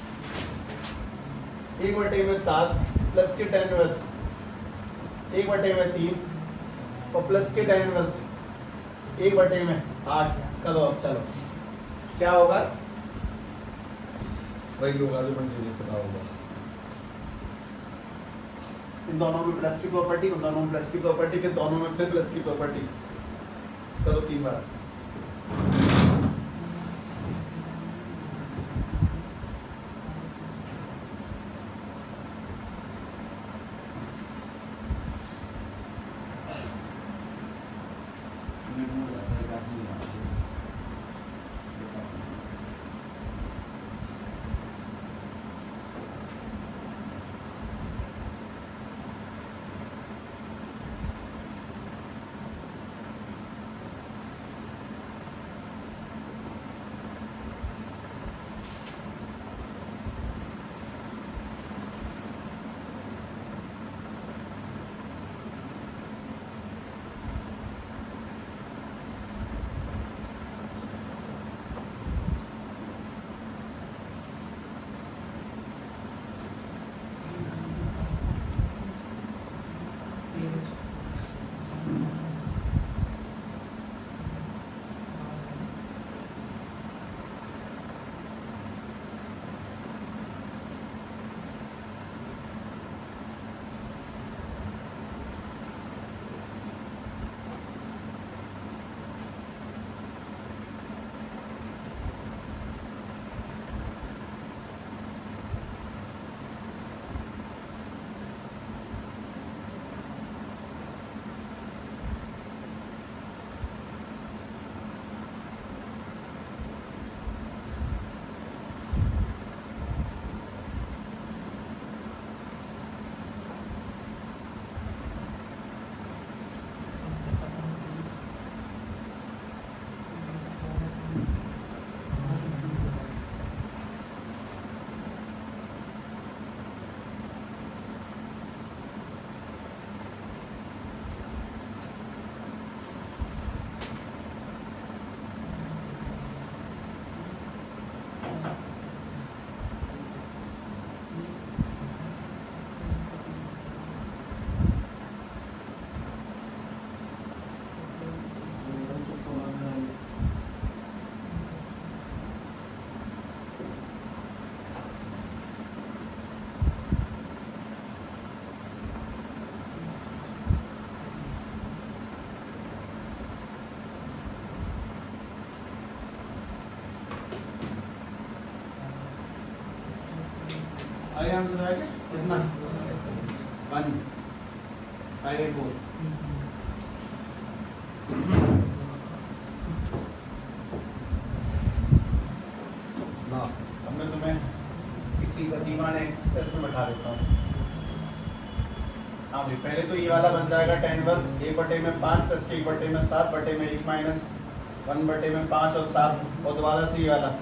1/7 प्लस के 10 वर्स 1/3 और प्लस के 10 वर्स 1/8 करो। अब चलो क्या होगा? वही होगा जो मुझे पता होगा। इन दोनों में प्लस की प्रॉपर्टी, उन दोनों में प्लस की प्रॉपर्टी, फिर दोनों में फिर प्लस की प्रॉपर्टी। करो 3 बार। आगे आंसर आ गया कितना? 1 आगे 4। ना अब मैं तुम्हें किसी गतिमान एक टेस्ट में बैठा देता हूँ। हाँ भाई पहले तो ये वाला बन जाएगा 10 वर्स 1/5 प्लस के 1/7 बटे में 1 माइनस 1/5 और 7 और दोबारा से ये वाला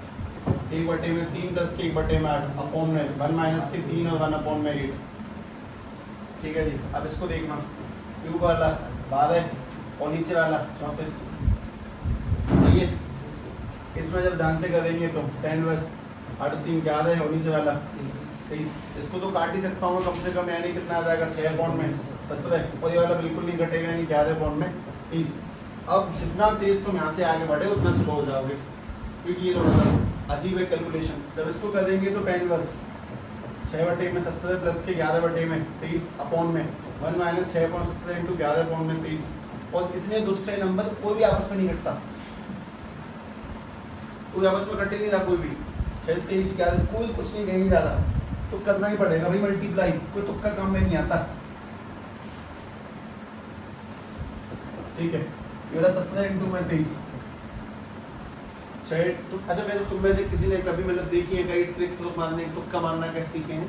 1/3 प्लस के 1/8 अपॉन में 1 माइनस के 3 और 1 अपॉन में 8। ठीक है जी। अब इसको देखना क्यूब वाला 12 और नीचे वाला 34। ठीक है इसमें जब ध्यान से करेंगे तो 10 वर्स 8 3 11 और नीचे वाला 30। इसको तो काट ही सकता हूँ कम से कम, यानी कितना आ जाएगा 6 अपॉन में 17 और ये वाला बिल्कुल नहीं घटेगा, यानी 11 अपॉन में 30। अब जितना तेज तुम यहाँ से आगे बढ़े उतना स्लो हो जाओगे, क्योंकि ये थोड़ा सा अजीब है कैलकुलेशन। जब इसको कर देंगे तो 10 वर्स 6/17 प्लस के 11/23 अपॉन में 1 माइनस 6/17 इंटू 11/23। और इतने दूसरे नंबर कोई भी आपस में नहीं घटता, कोई आपस में घट ही नहीं रहा, कोई भी 6 23 11 कोई कुछ नहीं, कहीं ज़्यादा तो करना ही पड़ेगा भाई मल्टीप्लाई, कोई तुक्का काम में नहीं आता। ठीक है ये वाला 17 इंटू में 23। चाहे अच्छा वैसे तुम में से किसी ने कभी मतलब देखी है कहीं ट्रिक तो मारने तुक्का मारना कैसे सीखे हैं?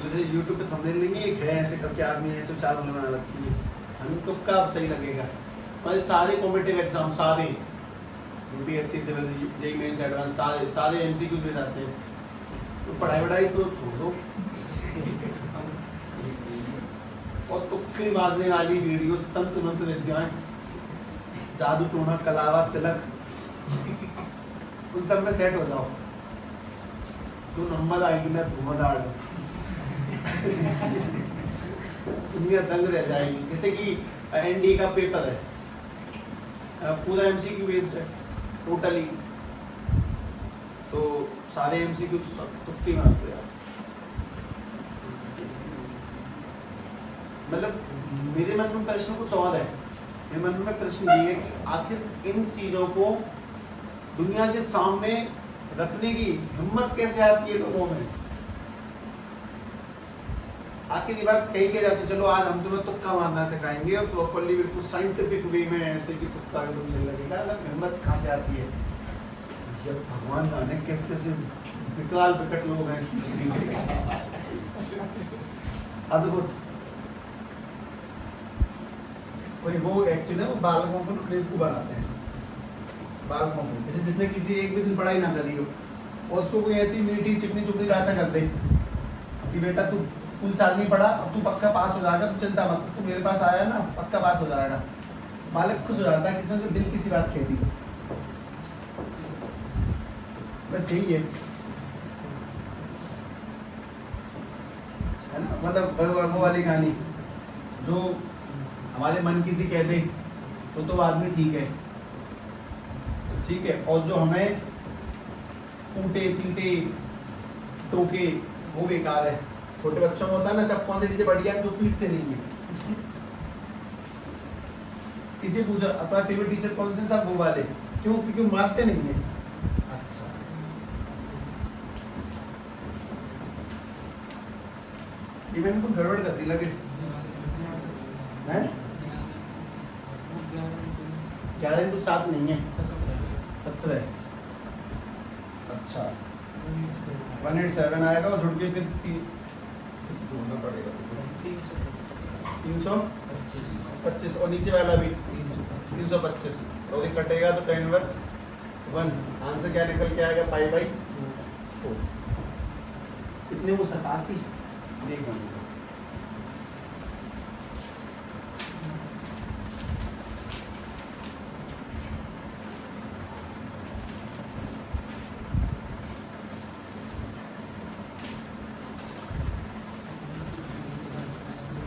जैसे यूट्यूब पे थंबनेल लेंगे एक है ऐसे करके आदमी ने ऐसे 4 उंगलियां बना रखी है, हमें तुक्का अब सही लगेगा। मतलब सारे कॉम्पिटिटिव एग्जाम सादे यूपीएससी से वैसे जेईई मेंस एडवांस सारे एमसीक्यू में जाते हैं, तो पढ़ाई तो छोड़ दो और तुक्के मारने वाली वीडियोस तंत्र मंत्र विद्याएं जादू टोना कलावा तिलक उन सब में सेट हो जाओ, जो नंबर आएगी ना धुआंधार दुनिया दंग रह जाएगी। जैसे कि एनडी का पेपर है पूरा एमसीक्यू बेस्ड है टोटली, तो सारे एमसीक्यू तुक्के मारते हैं। मतलब मेरे मन में प्रश्न कुछ और है, मेरे मन में प्रश्न ये है कि आखिर इन चीजों को दुनिया के सामने रखने की हिम्मत कैसे आती है लोगों में। आखिर ये बात कही के जाती, चलो आज हम तुम्हें तुक्का मारना सिखाएंगे और प्रॉपर्ली बिल्कुल साइंटिफिक वे में ऐसे कि तुक्का एकदम सही लगेगा, अलग हिम्मत कहाँ से आती है। जब भगवान जाने कैसे कैसे विकराल विकट लोग हैं इस पृथ्वी पे, अद्भुत। वही वो एक्चुअली वो बालकों को बेवकूफ बनाते हैं, बालकों को जैसे जिसने किसी एक भी दिन पढ़ाई ना करी हो और उसको कोई ऐसी मीठी चिकनी चुपनी बातें कर दे कि बेटा तू कुल साल नहीं पढ़ा, अब तू पक्का पास हो जाएगा, तू चिंता मत, तू मेरे पास आया ना पक्का पास हो जाएगा। बालक खुश हो जाता है, किसी ने दिल किसी बात कहती, बस यही है ना। मतलब वो वाली कहानी जो हमारे मन किसी कह दे तो आदमी ठीक है, ठीक है, और जो हमें कूटे पीटे टोके वो बेकार है। छोटे बच्चों में होता है ना सब कौन से टीचर बढ़िया जो पीटते नहीं है, किसी पूछो अपना फेवरेट टीचर कौन से, सब वो वाले, क्यों? क्योंकि मारते नहीं है। अच्छा ये मैंने कुछ गड़बड़ कर दी लगे हैं। 11 इंटू 7 नहीं है 17। अच्छा 187 आएगा और जुड़ के फिर ढूंढना पड़ेगा 325 और नीचे वाला भी 325 और ये कटेगा तो 10/1 आंसर क्या निकल के आएगा π/4 कितने वो 87 देख लीजिए।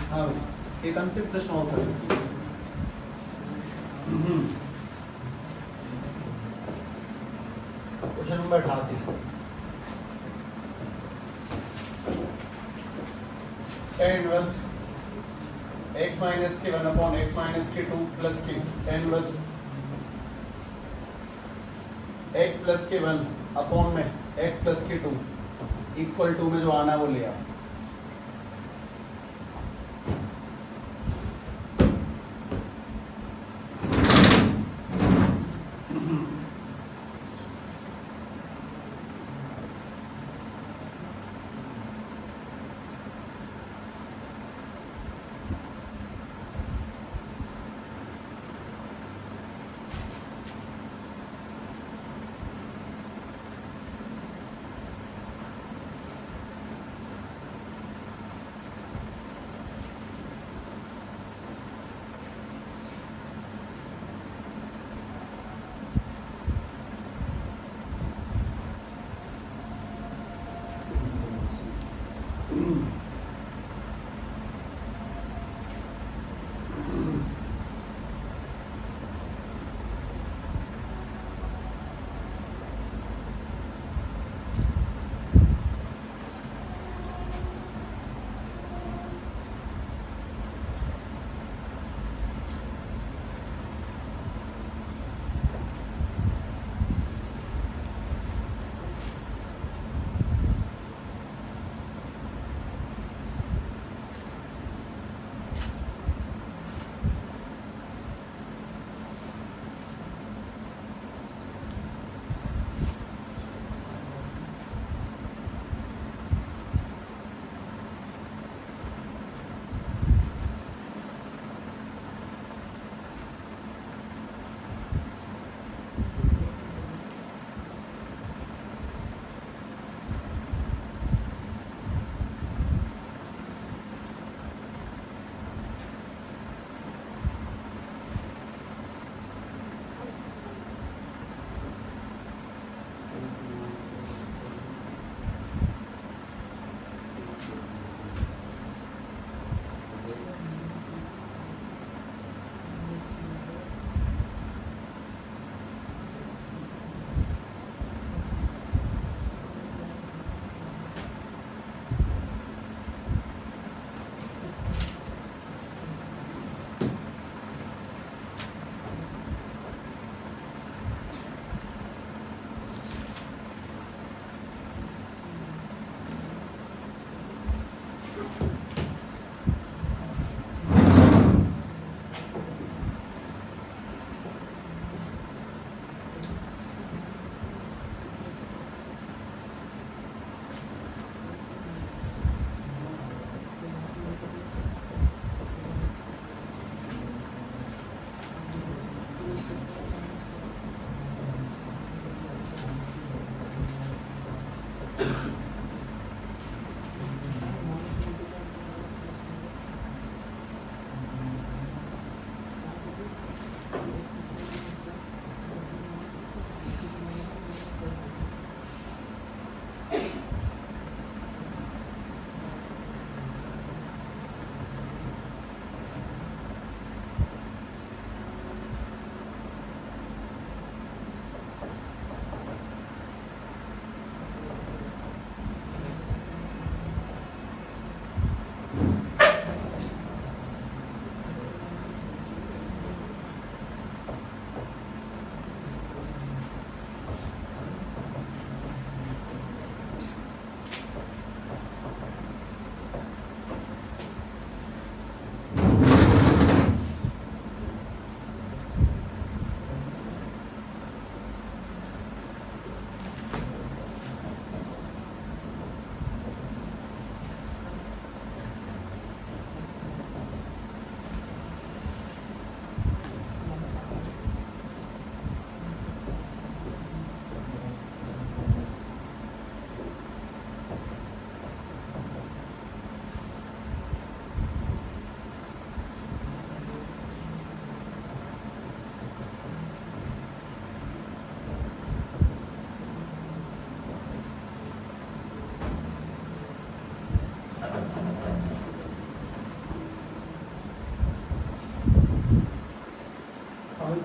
हाँ भाई एक अंतिम प्रश्न और था। Question number 88 inverse x minus के 1 अपॉन x माइनस के 2 प्लस के इनवर्स x प्लस के 1 अपॉन में x प्लस के 2 इक्वल टू में जो आना वो ले आओ।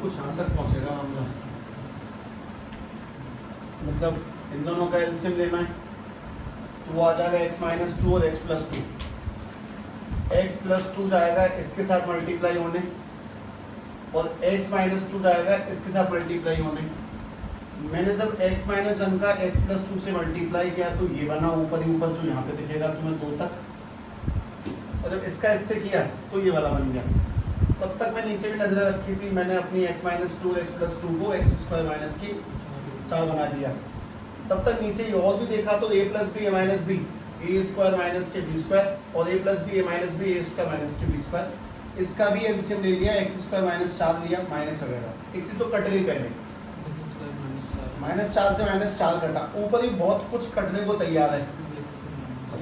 कुछ यहाँ तक पहुँचेगा मामला। मतलब इन दोनों का एलसीएम लेना है तो वो आ जाएगा x माइनस टू और x plus two. x plus two जाएगा इसके साथ मल्टीप्लाई होने और x माइनस टू जाएगा इसके साथ मल्टीप्लाई होने। मैंने जब x माइनस वन का x प्लस टू से मल्टीप्लाई किया तो ये बना ऊपर ही ऊपर जो यहाँ पे दिखेगा तुम्हें दो तक, और जब इसका इससे किया तो ये वाला बन गया। तब तक मैं नीचे भी नजर रखी थी, मैंने अपनी x minus two x plus two को x स्क्वायर माइनस की 4 बना दिया। तब तक नीचे ये और भी देखा तो a plus b a minus b a square minus के बी स्क्वायर और a plus b a minus b a square minus के बी स्क्वायर। इसका भी एलसीएम ले लिया, x स्क्वायर माइनस 4 लिया माइनस वगैरह। एक चीज तो कट गई पहले, -4 से -4 कटा, ऊपर ही बहुत कुछ कटने को तैयार है।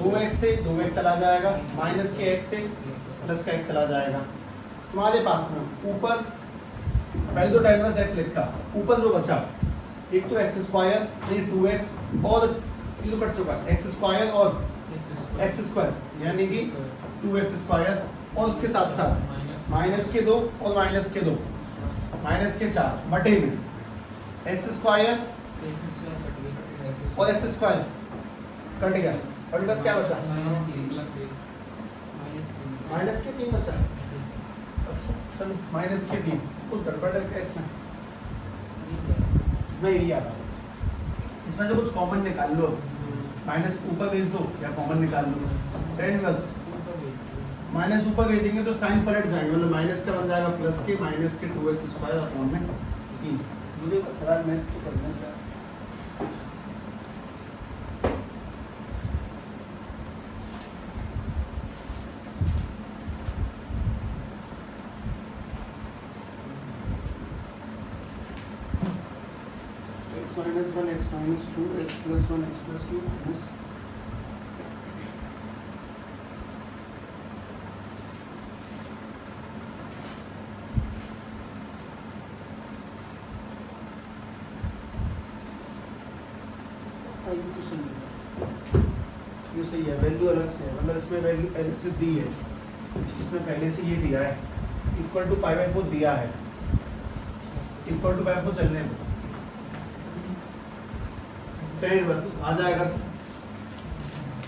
2x से 2x चला जाएगा, माइनस के x से प्लस का x चला जाएगा। तुम्हारे पास में ऊपर पहले तो टाइमलेस x लिखा, ऊपर जो बचा एक तो x स्क्वायर नहीं 2x और ये तो कट चुका x स्क्वायर और x स्क्वायर यानी कि 2x स्क्वायर और उसके साथ साथ माइनस के 2 और माइनस के 2 माइनस के 4 बटे में x स्क्वायर और x स्क्वायर कट गया और बस क्या बचा माइनस के 3 बचा। अच्छा चलो माइनस के 3 कुछ गड़बड़ है इसमें, मैं यही आता हूँ। इसमें जो कुछ कॉमन निकाल लो, माइनस ऊपर भेज दो या कॉमन निकाल लो। टेन माइनस ऊपर भेजेंगे तो साइन पलट जाएंगे, मतलब माइनस का बन जाएगा प्लस के माइनस के 2x स्क्वायर अपॉन में 3। मुझे सवाल मैथ तो करना क्या x minus 1 x minus 2 x plus 1 x plus 2 minus ये सही है, वैल्यू अलग से है, मतलब इसमें वैल्यू पहले से दी है, इसमें पहले से ये दिया है इक्वल टू पाई बाई 4 दिया है, इक्वल टू पाई बाई 4 चलने को 10 बस आ जाएगा।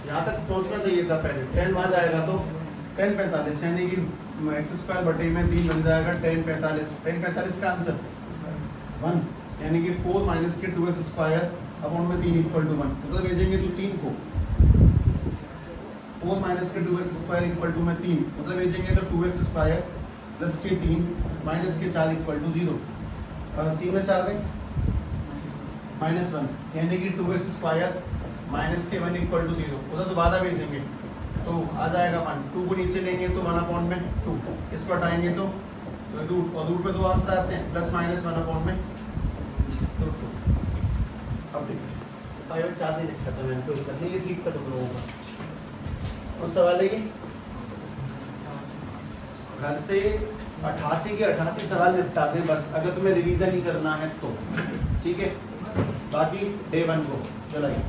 यहाँ तक पहुँचना चाहिए था पहले, 10 आ जाएगा तो 10 45 यानी कि एक्स स्क्वायर बटे में 3 बन जाएगा 10 45 का आंसर 1 यानी कि 4 माइनस के 2x स्क्वायर अपॉन में 3 इक्वल टू 1। मतलब भेजेंगे तो 3 को 4 माइनस के 2x स्क्वायर इक्वल टू में 3, मतलब भेजेंगे तो 2x स्क्वायर प्लस के 3 माइनस के 4 इक्वल टू 0। 3 में 4 गए -1 यानी कि 2x स्क्वायर माइनस के 1 इक्वल टू 0। उधर दोबारा भेजेंगे तो आ जाएगा 1, 2 को नीचे लेंगे तो 1 अपॉन में 2, इसको हटाएंगे तो रूट, और रूट पे 2 आंसर आते हैं प्लस माइनस 1 अपॉन में 2। अब देखिए 5 और 4 नहीं लिखा था मैंने, तो करने के ठीक था तुम लोगों का। और सवाल है कि घर से 88 के 88 सवाल निपटा दें बस, अगर तुम्हें रिवीजन ही करना है तो ठीक है। बाकी डे 1 को चलाइए।